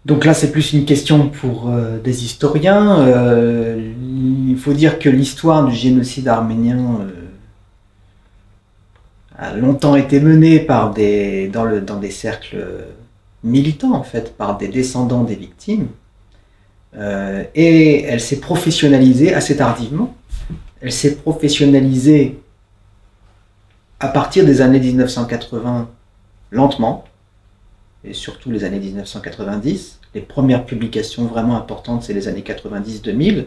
Donc là, c'est plus une question pour des historiens. Il faut dire que l'histoire du génocide arménien a longtemps été menée dans des cercles militants, en fait, par des descendants des victimes. Et elle s'est professionnalisée assez tardivement. Elle s'est professionnalisée à partir des années 1980, lentement, et surtout les années 1990. Les premières publications vraiment importantes, c'est les années 90-2000,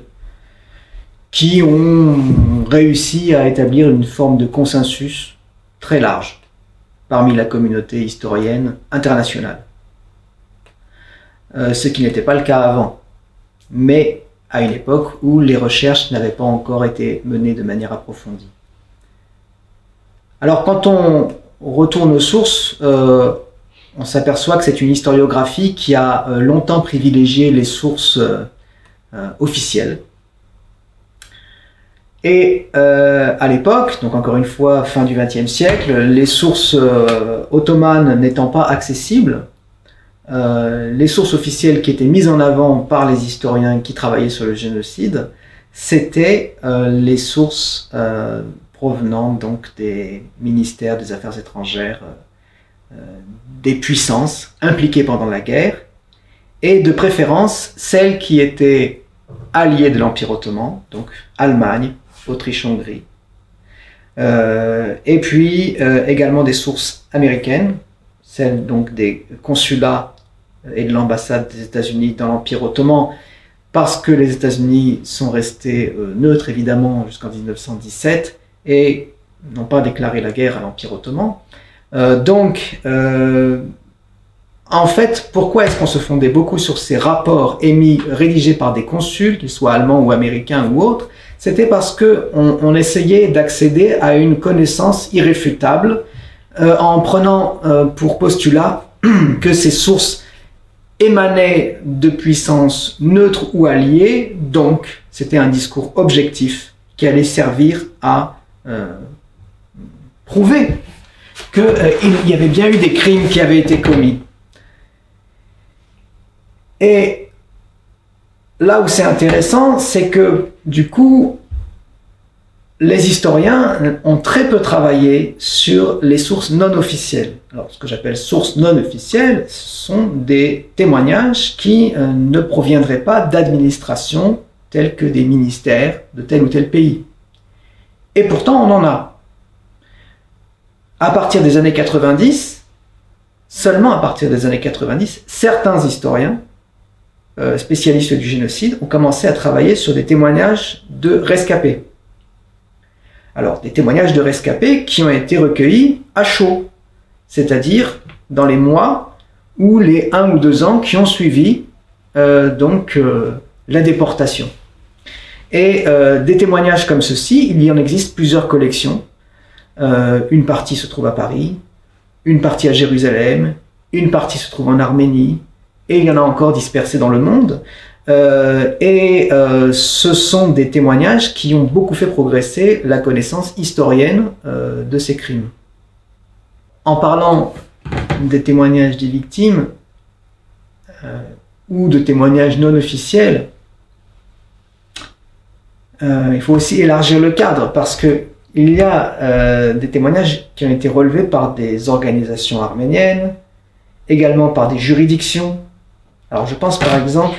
qui ont réussi à établir une forme de consensus très large parmi la communauté historienne internationale. Ce qui n'était pas le cas avant, mais à une époque où les recherches n'avaient pas encore été menées de manière approfondie. Alors quand on retourne aux sources, on s'aperçoit que c'est une historiographie qui a longtemps privilégié les sources officielles. Et à l'époque, donc encore une fois fin du XXe siècle, les sources ottomanes n'étant pas accessibles, les sources officielles qui étaient mises en avant par les historiens qui travaillaient sur le génocide, c'était les sources provenant donc des ministères des Affaires étrangères des puissances impliquées pendant la guerre, et de préférence celles qui étaient alliées de l'Empire ottoman, donc Allemagne, Autriche-Hongrie, et puis également des sources américaines, celles donc des consulats et de l'ambassade des États-Unis dans l'Empire ottoman, parce que les États-Unis sont restés neutres évidemment jusqu'en 1917 et n'ont pas déclaré la guerre à l'Empire ottoman. En fait, pourquoi est-ce qu'on se fondait beaucoup sur ces rapports rédigés par des consuls, qu'ils soient allemands ou américains ou autres? C'était parce qu'on essayait d'accéder à une connaissance irréfutable en prenant pour postulat que ces sources émanaient de puissances neutres ou alliées, donc c'était un discours objectif qui allait servir à prouver qu'il y avait bien eu des crimes qui avaient été commis. Et là où c'est intéressant, c'est que du coup, les historiens ont très peu travaillé sur les sources non officielles. Alors, ce que j'appelle sources non officielles, ce sont des témoignages qui ne proviendraient pas d'administrations telles que des ministères de tel ou tel pays. Et pourtant, on en a. À partir des années 90, seulement à partir des années 90, certains historiens spécialistes du génocide ont commencé à travailler sur des témoignages de rescapés. Alors, des témoignages de rescapés qui ont été recueillis à chaud, c'est-à-dire dans les mois ou les 1 ou 2 ans qui ont suivi la déportation. Et des témoignages comme ceci, il y en existe plusieurs collections. Une partie se trouve à Paris, une partie à Jérusalem, une partie se trouve en Arménie, et il y en a encore dispersés dans le monde. Ce sont des témoignages qui ont beaucoup fait progresser la connaissance historienne de ces crimes. En parlant des témoignages des victimes ou de témoignages non officiels, il faut aussi élargir le cadre parce que il y a des témoignages qui ont été relevés par des organisations arméniennes, également par des juridictions. Alors je pense par exemple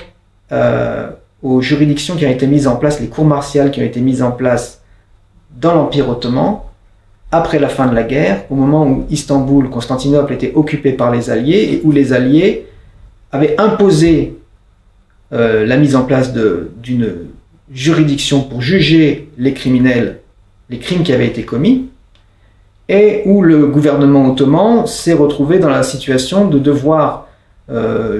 aux juridictions qui ont été mises en place, les cours martiales qui ont été mises en place dans l'Empire ottoman, après la fin de la guerre, au moment où Istanbul, Constantinople était occupé par les Alliés, et où les Alliés avaient imposé la mise en place d'une juridiction pour juger les criminels, les crimes qui avaient été commis, et où le gouvernement ottoman s'est retrouvé dans la situation de devoir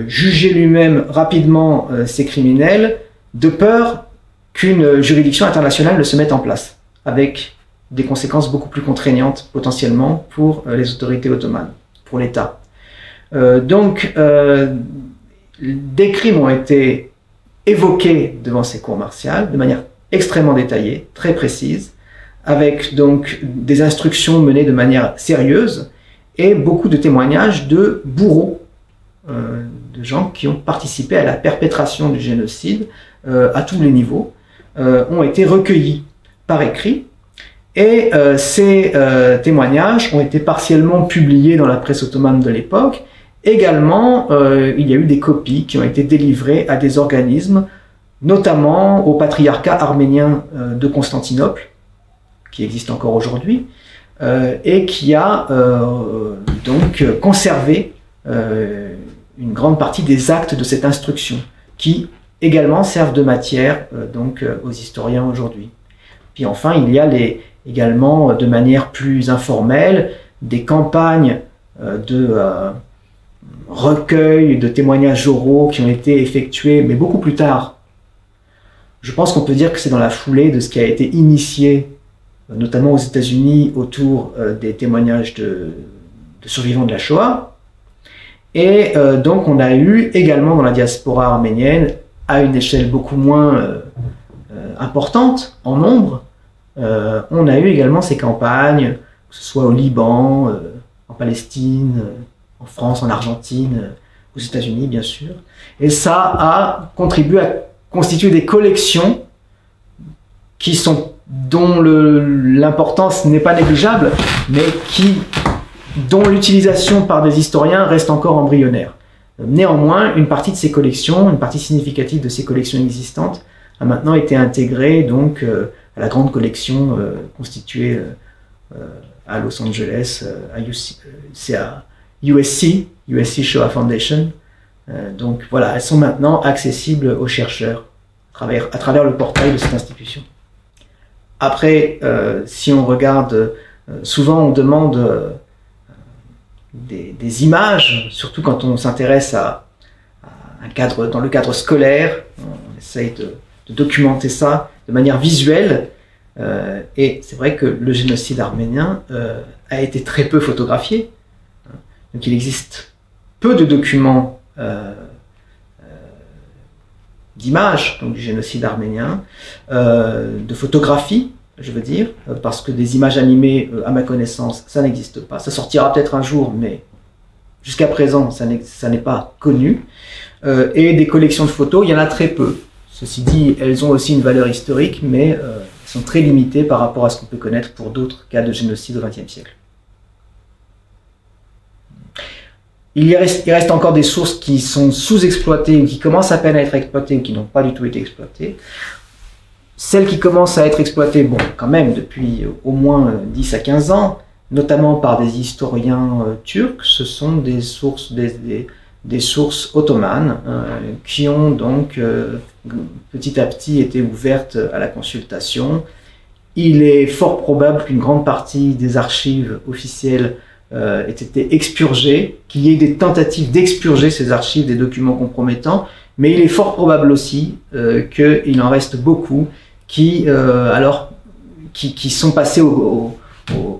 juger lui-même rapidement ces criminels, de peur qu'une juridiction internationale ne se mette en place, avec des conséquences beaucoup plus contraignantes potentiellement pour les autorités ottomanes, pour l'État. Des crimes ont été évoqués devant ces cours martiales de manière extrêmement détaillée, très précise, avec donc des instructions menées de manière sérieuse et beaucoup de témoignages de bourreaux de gens qui ont participé à la perpétration du génocide à tous les niveaux, ont été recueillis par écrit. Et ces témoignages ont été partiellement publiés dans la presse ottomane de l'époque. Également, il y a eu des copies qui ont été délivrées à des organismes, notamment au patriarcat arménien de Constantinople, qui existe encore aujourd'hui, et qui a donc conservé une grande partie des actes de cette instruction, qui également servent de matière donc aux historiens aujourd'hui. Puis enfin, il y a également, de manière plus informelle, des campagnes de recueil de témoignages oraux qui ont été effectués, mais beaucoup plus tard. Je pense qu'on peut dire que c'est dans la foulée de ce qui a été initié, notamment aux États-Unis, autour des témoignages de survivants de la Shoah. Et donc on a eu également dans la diaspora arménienne, à une échelle beaucoup moins importante en nombre, on a eu également ces campagnes, que ce soit au Liban, en Palestine, en France, en Argentine, aux États-Unis bien sûr. Et ça a contribué à constituer des collections dont l'importance n'est pas négligeable, mais dont l'utilisation par des historiens reste encore embryonnaire. Néanmoins, une partie de ces collections, une partie significative de ces collections existantes, a maintenant été intégrée donc à la grande collection constituée à Los Angeles, c'est à USC Shoah Foundation. Donc voilà, elles sont maintenant accessibles aux chercheurs à travers le portail de cette institution. Après, si on regarde, souvent on demande des images, surtout quand on s'intéresse à un cadre, dans le cadre scolaire, on essaye de documenter ça de manière visuelle, et c'est vrai que le génocide arménien a été très peu photographié, donc il existe peu de documents d'images du génocide arménien, de photographies, je veux dire, parce que des images animées, à ma connaissance, ça n'existe pas. Ça sortira peut-être un jour, mais jusqu'à présent, ça n'est pas connu. Et des collections de photos, il y en a très peu. Ceci dit, elles ont aussi une valeur historique, mais elles sont très limitées par rapport à ce qu'on peut connaître pour d'autres cas de génocide au XXe siècle. Il reste encore des sources qui sont sous-exploitées ou qui commencent à peine à être exploitées ou qui n'ont pas du tout été exploitées. Celles qui commencent à être exploitées, bon, quand même, depuis au moins 10 à 15 ans, notamment par des historiens turcs, ce sont des sources, des sources ottomanes qui ont donc petit à petit été ouvertes à la consultation. Il est fort probable qu'une grande partie des archives officielles ait été expurgée, qu'il y ait des tentatives d'expurger ces archives des documents compromettants, mais il est fort probable aussi qu'il en reste beaucoup qui sont passés au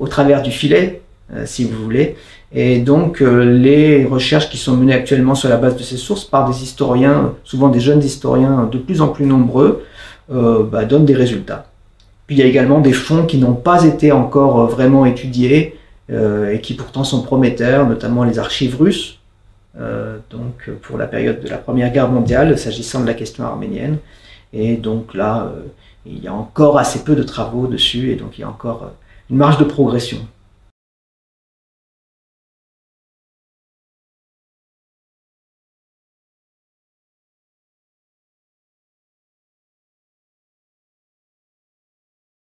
travers du filet, si vous voulez. Et donc les recherches qui sont menées actuellement sur la base de ces sources par des historiens, souvent des jeunes historiens de plus en plus nombreux, donnent des résultats. Puis il y a également des fonds qui n'ont pas été encore vraiment étudiés et qui pourtant sont prometteurs, notamment les archives russes, donc pour la période de la Première Guerre mondiale, s'agissant de la question arménienne. Et donc là, il y a encore assez peu de travaux dessus, et donc il y a encore une marge de progression.